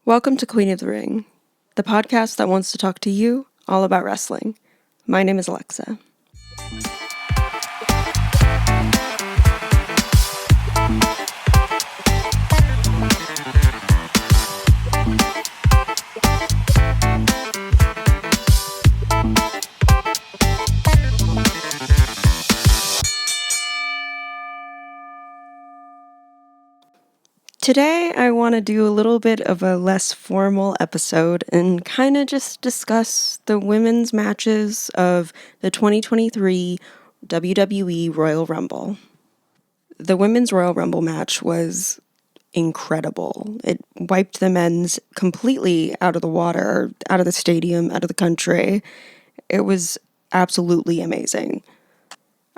Welcome to Queen of the Ring, the podcast that wants to talk to you all about wrestling. My name is Alexa. Today, I want to do a little bit of a less formal episode and kind of just discuss the women's matches of the 2023 WWE Royal Rumble. The Women's Royal Rumble match was incredible. It wiped the men's completely out of the water, out of the stadium, out of the country. It was absolutely amazing.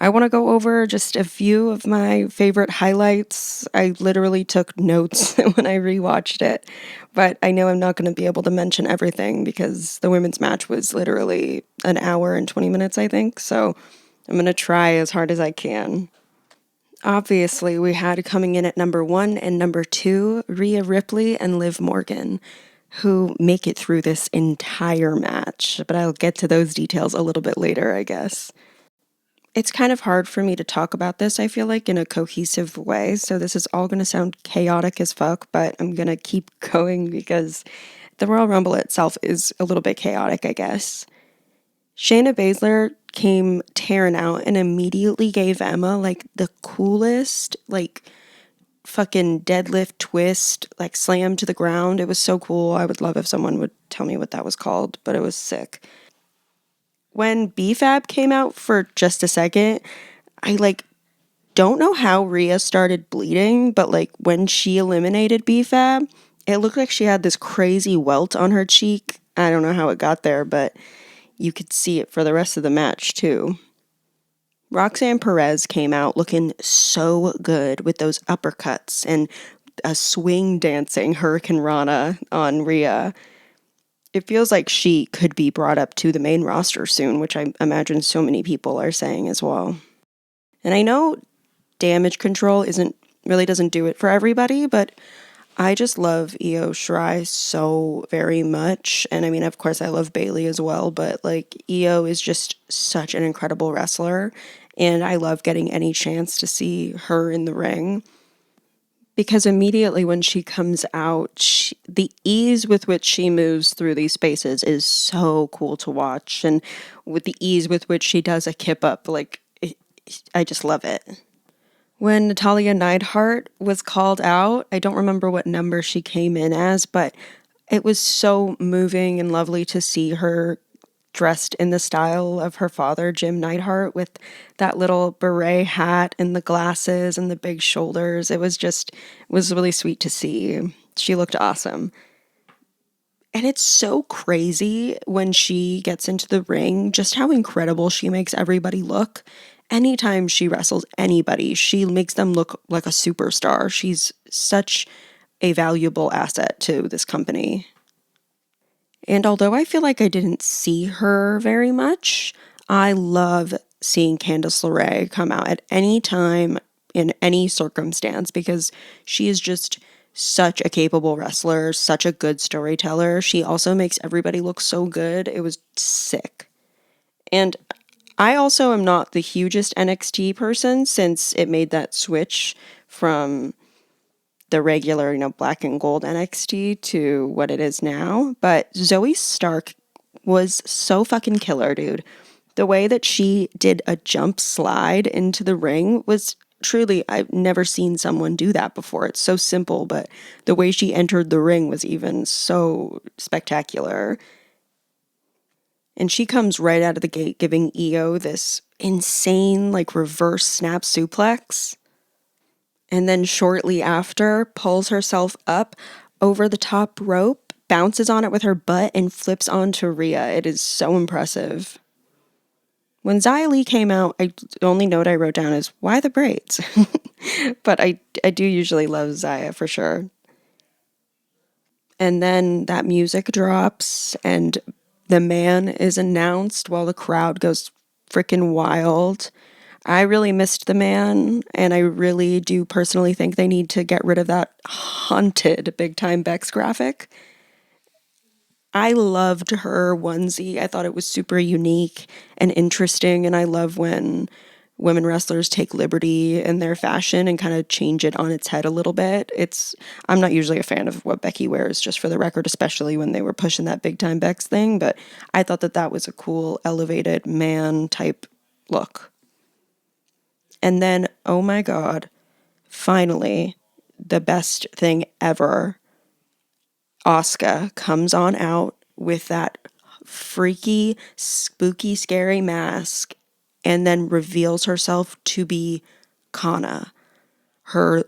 I want to go over just a few of my favorite highlights. I literally took notes when I rewatched it, but I know I'm not going to be able to mention everything because the women's match was literally an hour and 20 minutes, I think. So I'm going to try as hard as I can. Obviously, we had coming in at number 1 and number 2, Rhea Ripley and Liv Morgan, who make it through this entire match, but I'll get to those details a little bit later, I guess. It's kind of hard for me to talk about this, I feel like, in a cohesive way, so this is all going to sound chaotic as fuck, but I'm going to keep going because the Royal Rumble itself is a little bit chaotic, I guess. Shayna Baszler came tearing out and immediately gave Emma, the coolest, fucking deadlift twist, slam to the ground. It was so cool. I would love if someone would tell me what that was called, but it was sick. When B-Fab came out for just a second, I don't know how Rhea started bleeding, but when she eliminated B-Fab, it looked like she had this crazy welt on her cheek. I don't know how it got there, but you could see it for the rest of the match too. Roxanne Perez came out looking so good with those uppercuts and a swing dancing Hurricane Rana on Rhea. It feels like she could be brought up to the main roster soon, which I imagine so many people are saying as well. And I know damage control doesn't do it for everybody, but I just love Io Shirai so very much. And I mean, of course, I love Bayley as well, but Io is just such an incredible wrestler. And I love getting any chance to see her in the ring. Because immediately when she comes out, the ease with which she moves through these spaces is so cool to watch. And with the ease with which she does a kip up, I just love it. When Natalya Neidhart was called out, I don't remember what number she came in as, but it was so moving and lovely to see her dressed in the style of her father, Jim Neidhart, with that little beret hat and the glasses and the big shoulders. It was really sweet to see. She looked awesome. And it's so crazy when she gets into the ring, just how incredible she makes everybody look. Anytime she wrestles anybody, she makes them look like a superstar. She's such a valuable asset to this company. And although I feel like I didn't see her very much, I love seeing Candice LeRae come out at any time in any circumstance because she is just such a capable wrestler, such a good storyteller. She also makes everybody look so good. It was sick. And I also am not the hugest NXT person since it made that switch from the regular, black and gold NXT to what it is now. But Zoe Stark was so fucking killer, dude. The way that she did a jump slide into the ring was truly, I've never seen someone do that before. It's so simple, but the way she entered the ring was even so spectacular. And she comes right out of the gate giving Io this insane, reverse snap suplex. And then shortly after, pulls herself up over the top rope, bounces on it with her butt, and flips onto Rhea. It is so impressive. When Xia Li came out, the only note I wrote down is, why the braids? But I do usually love Xia for sure. And then that music drops, and the man is announced while the crowd goes freaking wild. I really missed the man, and I really do personally think they need to get rid of that haunted Big Time Bex graphic. I loved her onesie. I thought it was super unique and interesting, and I love when women wrestlers take liberty in their fashion and kind of change it on its head a little bit. I'm not usually a fan of what Becky wears, just for the record, especially when they were pushing that big time Bex thing, but I thought that that was a cool elevated man type look. And then, oh my God, finally, the best thing ever. Asuka comes on out with that freaky, spooky, scary mask and then reveals herself to be Kana, her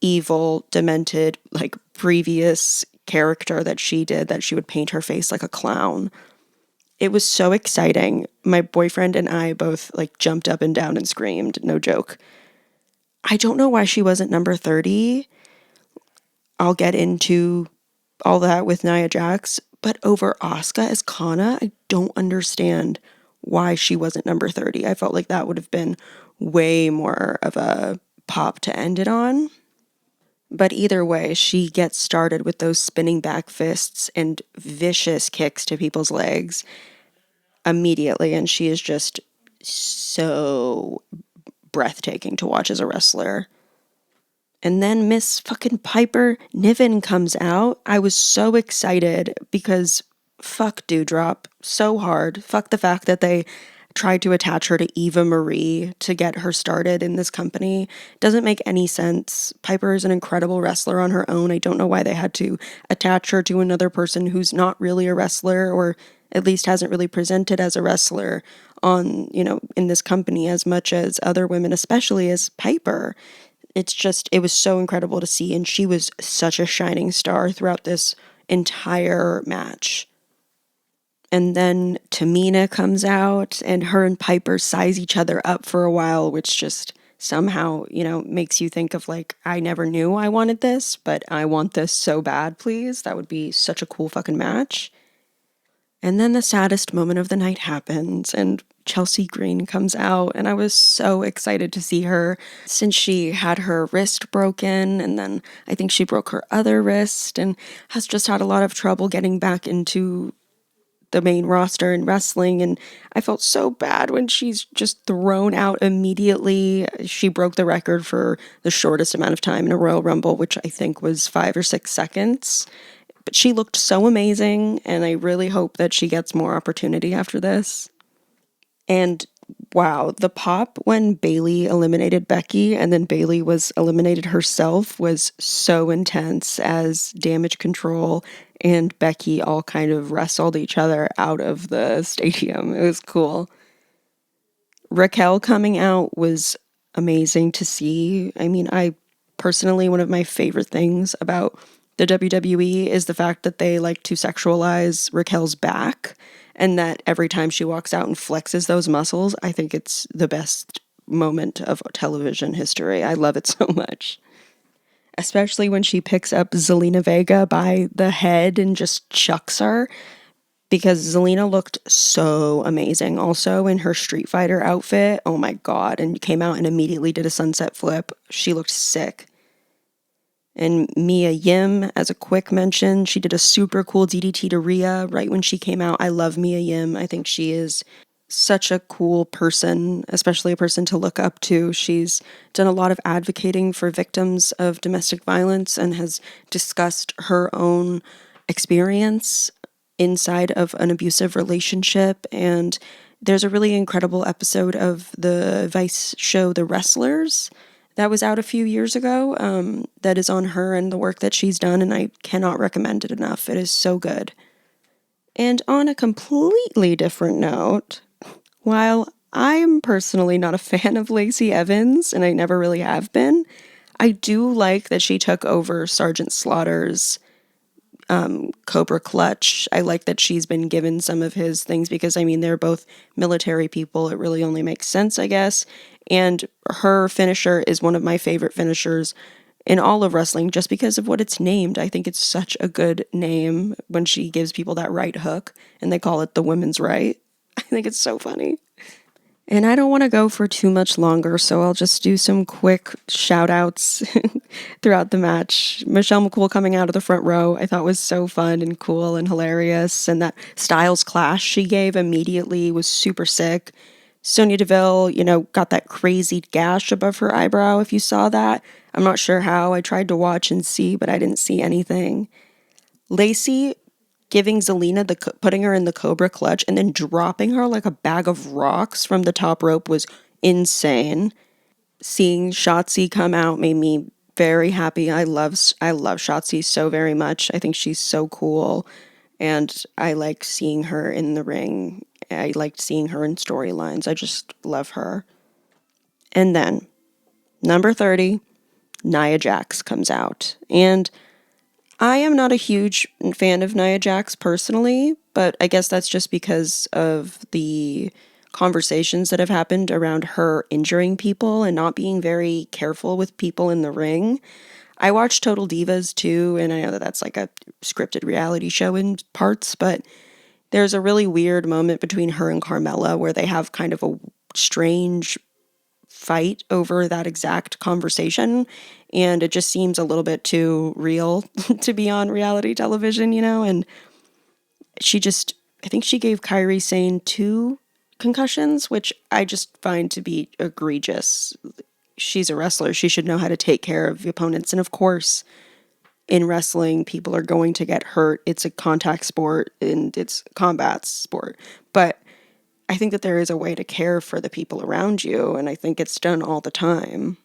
evil, demented, like previous character that she did, that she would paint her face like a clown. It was so exciting. My boyfriend and I both like jumped up and down and screamed, no joke. I don't know why she wasn't number 30. I'll get into all that with Nia Jax, but over Asuka as Kana, I don't understand why she wasn't number 30. I felt like that would have been way more of a pop to end it on. But either way, she gets started with those spinning back fists and vicious kicks to people's legs immediately, and she is just so breathtaking to watch as a wrestler. And then Miss fucking Piper Niven comes out. I was so excited because fuck Dewdrop so hard. Fuck the fact that they tried to attach her to Eva Marie to get her started in this company. Doesn't make any sense. Piper is an incredible wrestler on her own. I don't know why they had to attach her to another person who's not really a wrestler, or at least hasn't really presented as a wrestler on, in this company as much as other women, especially as Piper. It was so incredible to see, and she was such a shining star throughout this entire match. And then Tamina comes out, and her and Piper size each other up for a while, which just somehow, makes you think of like, I never knew I wanted this, but I want this so bad, please. That would be such a cool fucking match. And then the saddest moment of the night happens, and Chelsea Green comes out, and I was so excited to see her since she had her wrist broken, and then I think she broke her other wrist and has just had a lot of trouble getting back into the main roster in wrestling. And I felt so bad when she's just thrown out immediately. She broke the record for the shortest amount of time in a Royal Rumble, which I think was 5 or 6 seconds. But she looked so amazing, and I really hope that she gets more opportunity after this. And wow, the pop when Bayley eliminated Becky and then Bayley was eliminated herself was so intense, as Damage Control and Becky all kind of wrestled each other out of the stadium. It was cool. Raquel coming out was amazing to see. I mean, one of my favorite things about the WWE is the fact that they like to sexualize Raquel's back, and that every time she walks out and flexes those muscles, I think it's the best moment of television history. I love it so much. Especially when she picks up Zelina Vega by the head and just chucks her, because Zelina looked so amazing also in her Street Fighter outfit. Oh my God. And came out and immediately did a sunset flip. She looked sick. And Mia Yim, as a quick mention, she did a super cool DDT to Rhea right when she came out. I love Mia Yim. I think she is such a cool person, especially a person to look up to. She's done a lot of advocating for victims of domestic violence and has discussed her own experience inside of an abusive relationship. And there's a really incredible episode of the Vice show The Wrestlers that was out a few years ago, that is on her and the work that she's done, and I cannot recommend it enough. It is so good. And on a completely different note, while I'm personally not a fan of Lacey Evans, and I never really have been, I do like that she took over Sergeant Slaughter's Cobra Clutch. I like that she's been given some of his things because, I mean, they're both military people. It really only makes sense, I guess. And her finisher is one of my favorite finishers in all of wrestling just because of what it's named. I think it's such a good name when she gives people that right hook and they call it the women's right. I think it's so funny. And I don't want to go for too much longer, so I'll just do some quick shout outs throughout the match. Michelle McCool coming out of the front row, I thought was so fun and cool and hilarious. And that Styles clash she gave immediately was super sick. Sonya Deville, got that crazy gash above her eyebrow, if you saw that. I'm not sure how. I tried to watch and see, but I didn't see anything. Lacey giving Zelina putting her in the Cobra clutch and then dropping her like a bag of rocks from the top rope was insane. Seeing Shotzi come out made me very happy. I love Shotzi so very much. I think she's so cool, and I like seeing her in the ring. I liked seeing her in storylines. I just love her. And then number 30, Nia Jax comes out, and I am not a huge fan of Nia Jax personally, but I guess that's just because of the conversations that have happened around her injuring people and not being very careful with people in the ring. I watch Total Divas too, and I know that that's like a scripted reality show in parts, but there's a really weird moment between her and Carmella where they have kind of a strange fight over that exact conversation, and it just seems a little bit too real to be on reality television, and I think she gave Kairi Sane 2 concussions, which I just find to be egregious. She's a wrestler. She should know how to take care of the opponents, and of course, in wrestling, people are going to get hurt. It's a contact sport and it's a combat sport, but I think that there is a way to care for the people around you, and I think it's done all the time.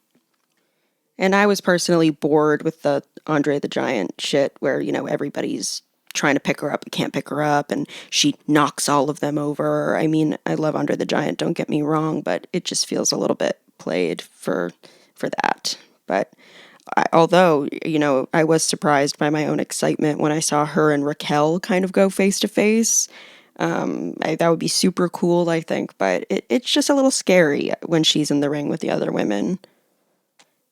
And I was personally bored with the Andre the Giant shit where, everybody's trying to pick her up but can't pick her up, and she knocks all of them over. I mean, I love Andre the Giant, don't get me wrong, but it just feels a little bit played for that. But although, I was surprised by my own excitement when I saw her and Raquel kind of go face to face. That would be super cool, I think, but it's just a little scary when she's in the ring with the other women.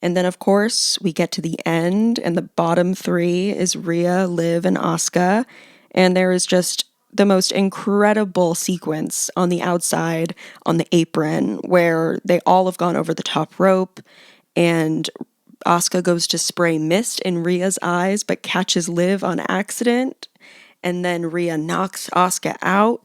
And then, of course, we get to the end, and the bottom 3 is Rhea, Liv, and Asuka. And there is just the most incredible sequence on the outside, on the apron, where they all have gone over the top rope, and Asuka goes to spray mist in Rhea's eyes, but catches Liv on accident. And then Rhea knocks Asuka out.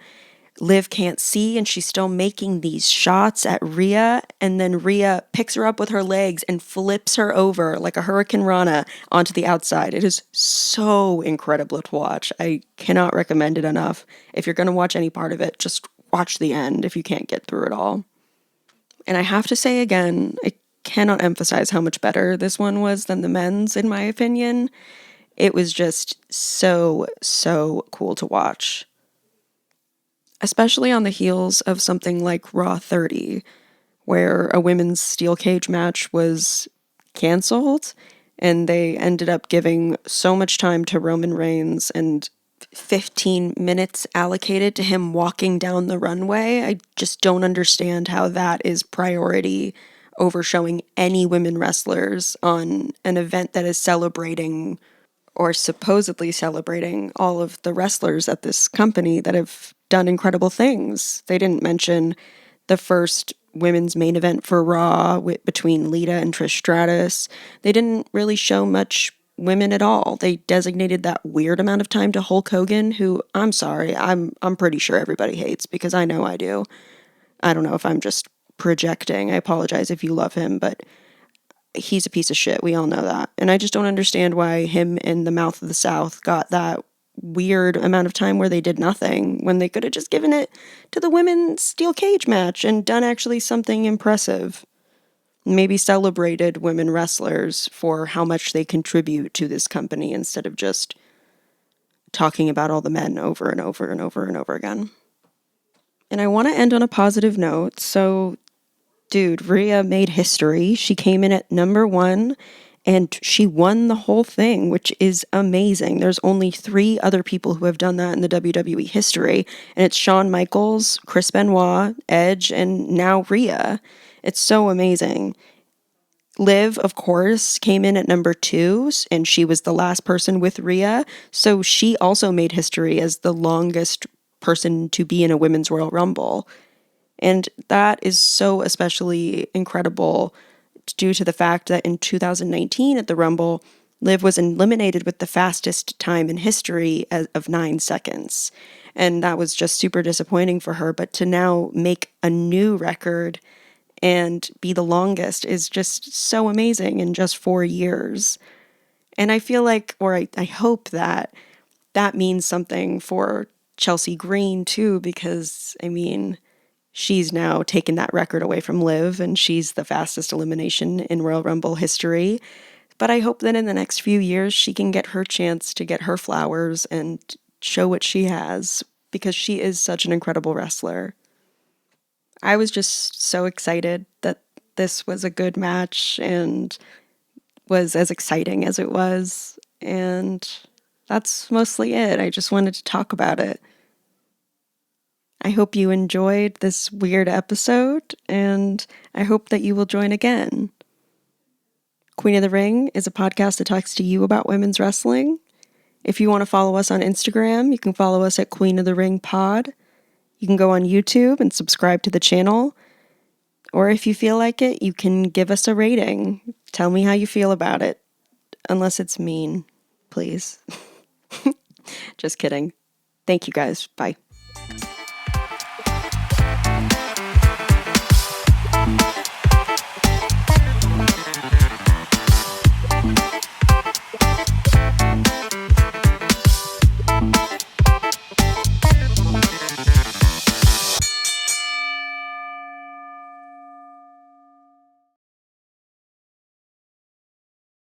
Liv can't see, and she's still making these shots at Rhea, and then Rhea picks her up with her legs and flips her over like a Hurricane Rana onto the outside. It is so incredible to watch. I cannot recommend it enough. If you're going to watch any part of it, just watch the end if you can't get through it all. And I have to say again, I cannot emphasize how much better this one was than the men's, in my opinion. It was just so, so cool to watch. Especially on the heels of something like Raw 30, where a women's steel cage match was canceled, and they ended up giving so much time to Roman Reigns and 15 minutes allocated to him walking down the runway. I just don't understand how that is priority over showing any women wrestlers on an event that is celebrating or supposedly celebrating all of the wrestlers at this company that have done incredible things. They didn't mention the first women's main event for Raw between Lita and Trish Stratus. They didn't really show much women at all. They designated that weird amount of time to Hulk Hogan, who, I'm sorry, I'm pretty sure everybody hates, because I know I do. I don't know if I'm just projecting. I apologize if you love him, but he's a piece of shit. We all know that. And I just don't understand why him and the Mouth of the South got that weird amount of time where they did nothing, when they could have just given it to the women's steel cage match and done actually something impressive. Maybe celebrated women wrestlers for how much they contribute to this company instead of just talking about all the men over and over and over and over again. And I want to end on a positive note. So, dude, Rhea made history. She came in at number 1 and she won the whole thing, which is amazing. There's only 3 other people who have done that in the WWE history, and it's Shawn Michaels, Chris Benoit, Edge, and now Rhea. It's so amazing. Liv, of course, came in at number 2, and she was the last person with Rhea, so she also made history as the longest person to be in a Women's Royal Rumble. And that is so especially incredible due to the fact that in 2019 at the Rumble, Liv was eliminated with the fastest time in history of 9 seconds. And that was just super disappointing for her. But to now make a new record and be the longest is just so amazing in just 4 years. And I feel like, or I hope that that means something for Chelsea Green too, because I mean, she's now taken that record away from Liv and she's the fastest elimination in Royal Rumble history. But I hope that in the next few years she can get her chance to get her flowers and show what she has, because she is such an incredible wrestler. I was just so excited that this was a good match and was as exciting as it was. And that's mostly it. I just wanted to talk about it. I hope you enjoyed this weird episode, and I hope that you will join again. Queen of the Ring is a podcast that talks to you about women's wrestling. If you want to follow us on Instagram, you can follow us at Queen of the Ring Pod. You can go on YouTube and subscribe to the channel. Or if you feel like it, you can give us a rating. Tell me how you feel about it. Unless it's mean, please. Just kidding. Thank you guys. Bye.